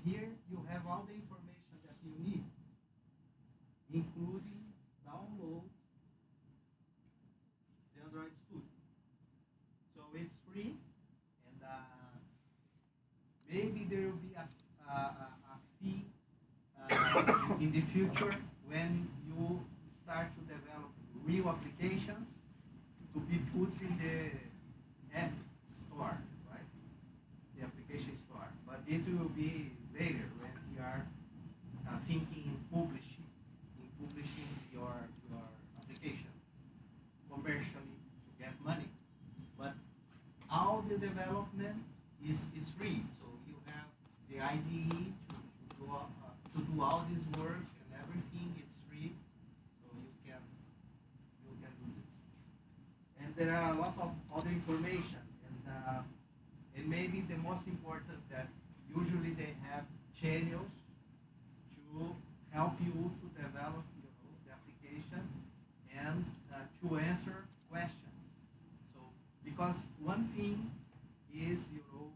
here you have all the information that you need, including download the Android Studio. So it's free, and maybe there will be a fee in the future when you start to develop real applications to be put in the app store, right? The application store. But it will be later when we are thinking in publishing your application commercially to get money. But all the development is free. So you have the IDE to do all this work and everything. It's free, so you can do this. And there are a lot of other information, and maybe the most important that usually they have channels to help you to develop the application and to answer questions. So because one thing is you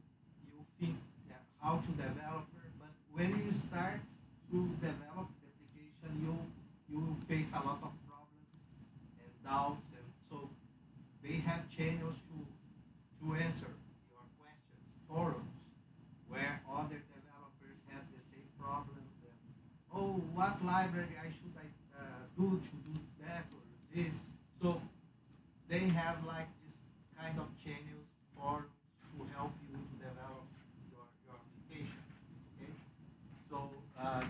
think that how to develop it, but when you start to develop the application, you will face a lot of problems and doubts, and so they have channels to answer your questions, forums where other developers have the same problems. And, oh, what library I do to do that or this? So they have like this kind of channels, forums to help you to develop your application. Okay. So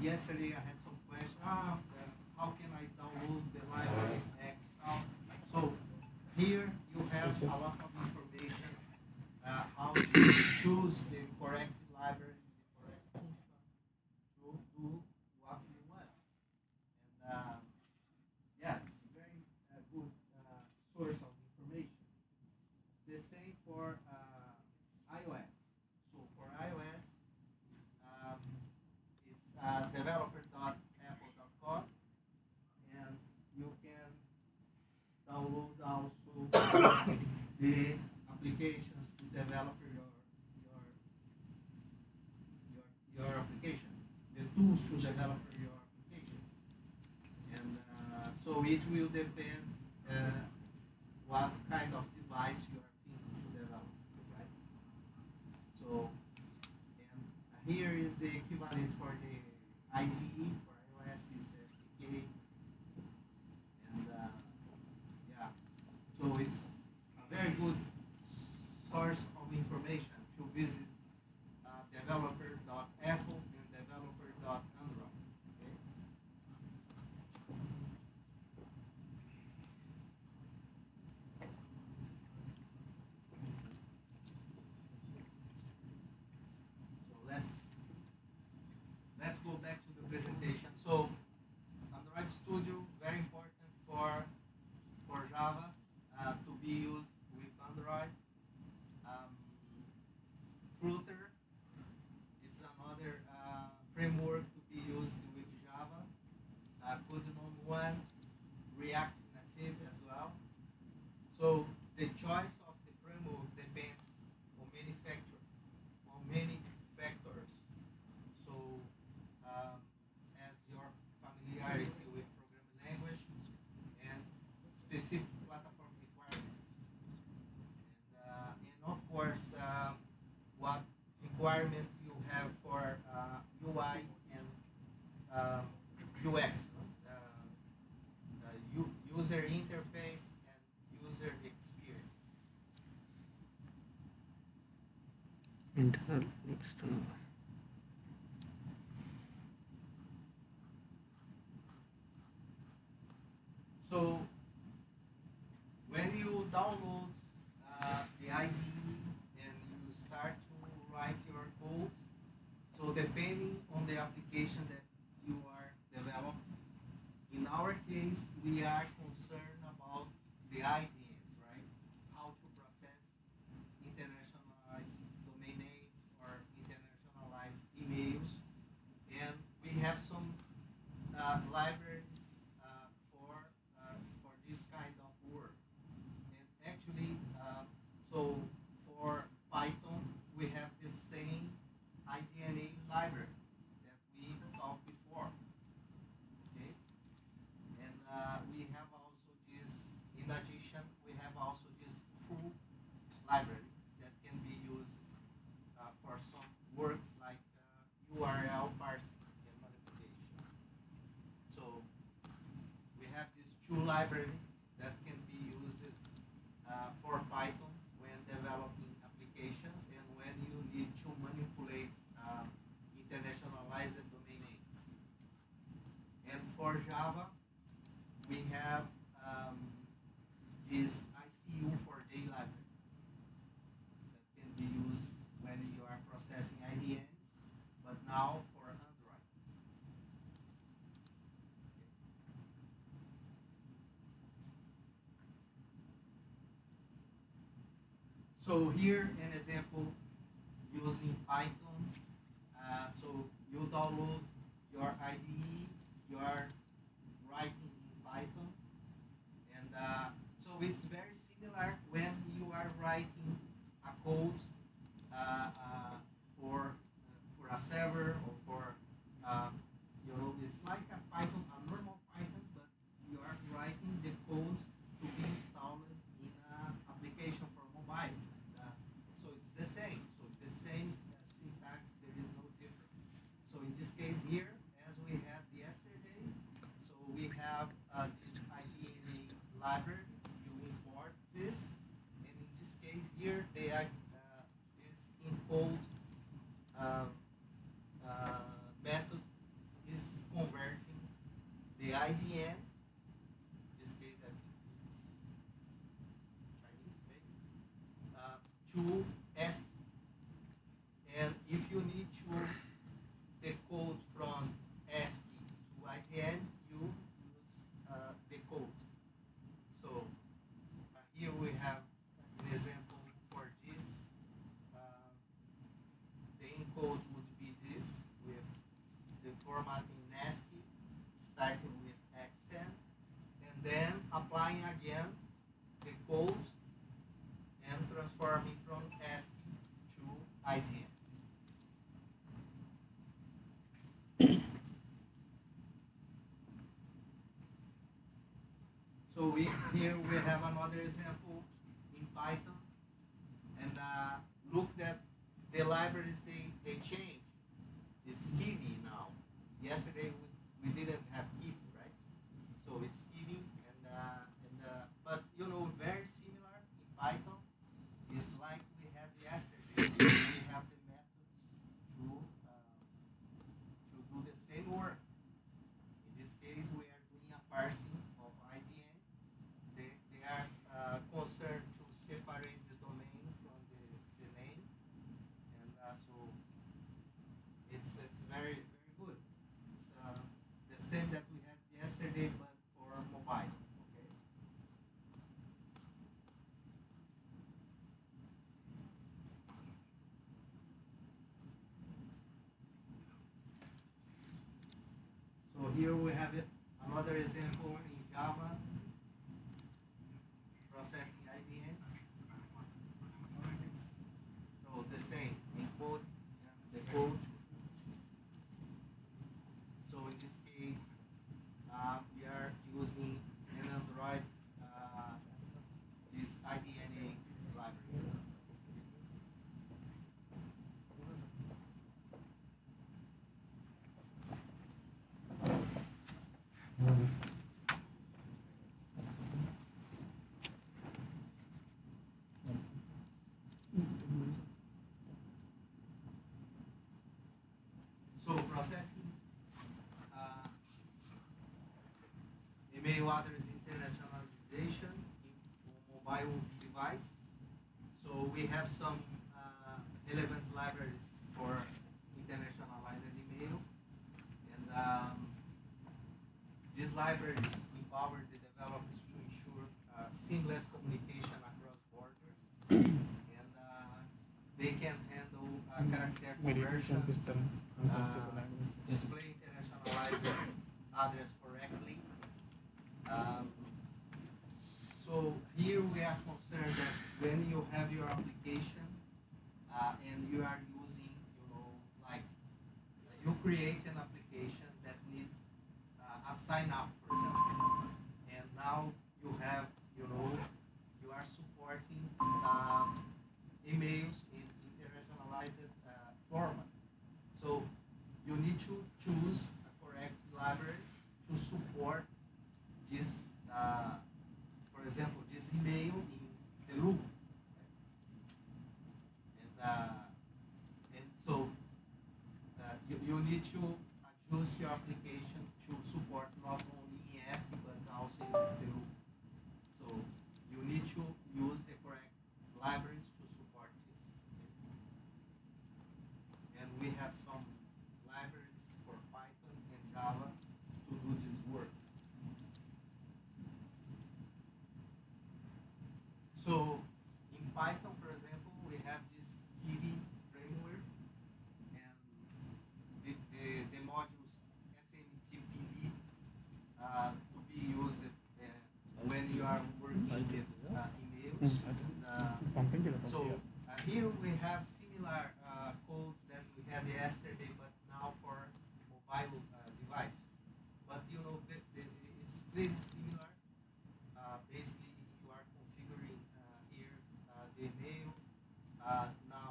yesterday I had some questions. How can I download the library X? So here you have a lot of information, how to choose the correct library, the correct function to do what you want. And yeah, it's a very good source of information. The same for iOS. So for iOS, it's developer.apple.com, and you can download also the applications to develop your application, the tools to develop your application, and so it will depend what kind of device you are thinking to develop, right? So, and here is the equivalent for the IDE for iOS is SDK, and yeah, so it's a very good source of information to visit developer.apple and developer.android. Okay? So let's go back to the presentation. So Android Studio, very important for Java to be used with Android. Um, Flutter, it's another framework to be used with Java. Codinome 1, React Native as well. So the choice of the framework depends on many factors. So as your familiarity with programming language and specific platform requirements, and of course what requirement you have for UI and UX, user interface and user experience. Internal, external. So when you download the IDE and you start to write your code, so depending on the application that you are developing, in our case, we are concerned about the IDNs, right? How to process internationalized domain names or internationalized emails, and we have some libraries for this kind of work. And actually, so for Python, we have the same IDNA library. two libraries that can be used for Python when developing applications and when you need to manipulate internationalized domain names. And for Java, we have this ICU4J library that can be used when you are processing IDNs, but now for Android. So here an example using Python. So you download your IDE, you are writing in Python, and so it's very similar when you are writing a code for a server or for it's like a Python, a normal Python, but you are writing the code to be installed in an application for mobile. So it's the same. So it's the same syntax. There is no difference. So in this case here, as we had yesterday, so we have this IDNA library. You import this, and in this case here, they are this encode method is converting the IDN. In this case, I think it's Chinese, maybe, to ASCII. And if you need to decode from ASCII to IDN, you use decode. So here we have an example for this. The encode would be this with the format in ASCII, starting with accent, and then applying again the code and transforming from ASCII to IDN. So here we have another example in Python, and look that the libraries they change. It's Kiwi now. Yesterday we didn't have Kiwi, right? So it's Kiwi, but very similar in Python. It's like we had yesterday. So we have the methods to do the same work. In this case, we are doing a parsing of IDN. They are concerned to separate the domain from the name, and so it's very very good. It's the same that we had yesterday, but for mobile. Okay. So here we have it. Another example in Java, processing IDN. So the same, encode the code. So in this case, we are using an Android this IDNA library. So processing email address internationalization in mobile device. So we have some relevant libraries for internationalized email, and these libraries empower the developers to ensure seamless communication across borders, and they can handle character conversion, display internationalized address correctly. So here we are concerned that when you have your application and you are using, like you create an application that needs a sign up, for example, and now you have, you are supporting emails in internationalized format. So you need to choose a correct library to support this email in the loop. And so you need to adjust your application to support not only in ASCII but also in Peru. So you need to use the correct libraries to support this. And we have some libraries for Python and Java to do this work. So in Python, for example, we have this Kiwi framework, and the modules SMTPD to be used when you are working with emails. Here we have similar codes that we had yesterday, but now for mobile device. But you know, it's pretty similar. Basically, you are configuring here the email. Now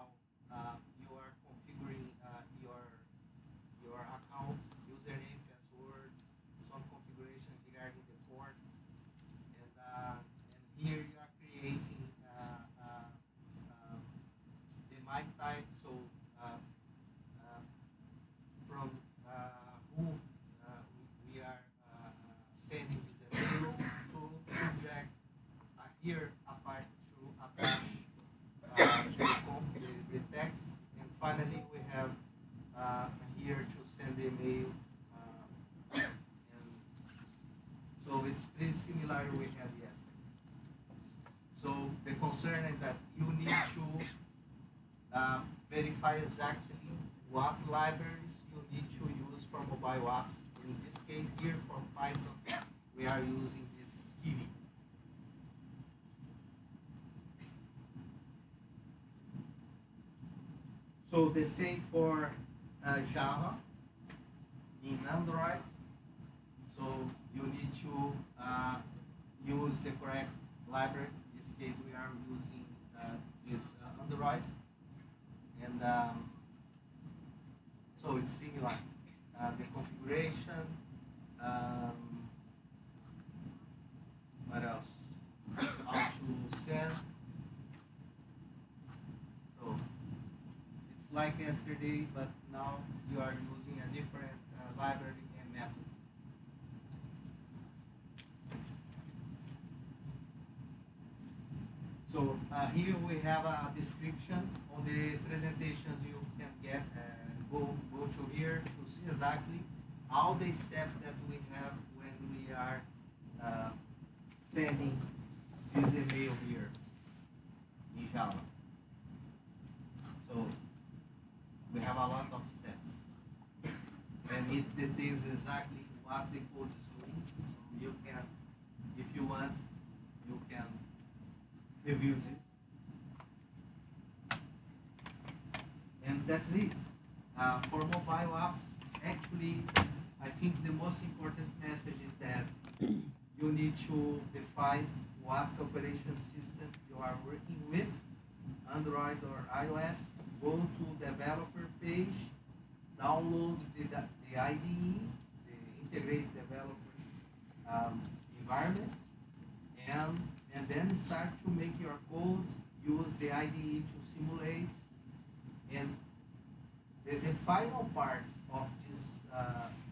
you are configuring your account, username, password, some configuration regarding the port, and here you are creating the mic type. So from who we are sending this email to subject. Here a part to attach the text, and finally we have here to send the email. And so it's pretty similar we had yesterday. So the concern is that you need to verify exactly what libraries you need to use for mobile apps. In this case here for Python, we are using this Kiwi. So the same for Java in Android. So you need to use the correct library. In this case, we are using this Android, and so it's similar. The configuration. What else? How to send. So it's like yesterday, but now you are using a different library and method. So here we have a description. On the presentations you can get, go to here to see exactly all the steps that we have when we are sending this email here in Java. So we have a lot of steps, and it details exactly what the code is doing. So you can, if you want, you can review this. And that's it. For mobile apps, actually, I think the most important message is that you need to define what operation system you are working with, Android or iOS. Go to developer page, download the IDE, the integrated developer environment, and then start to make your code, use the IDE to simulate, and the final part of this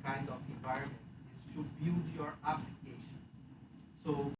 kind of environment is to build your application.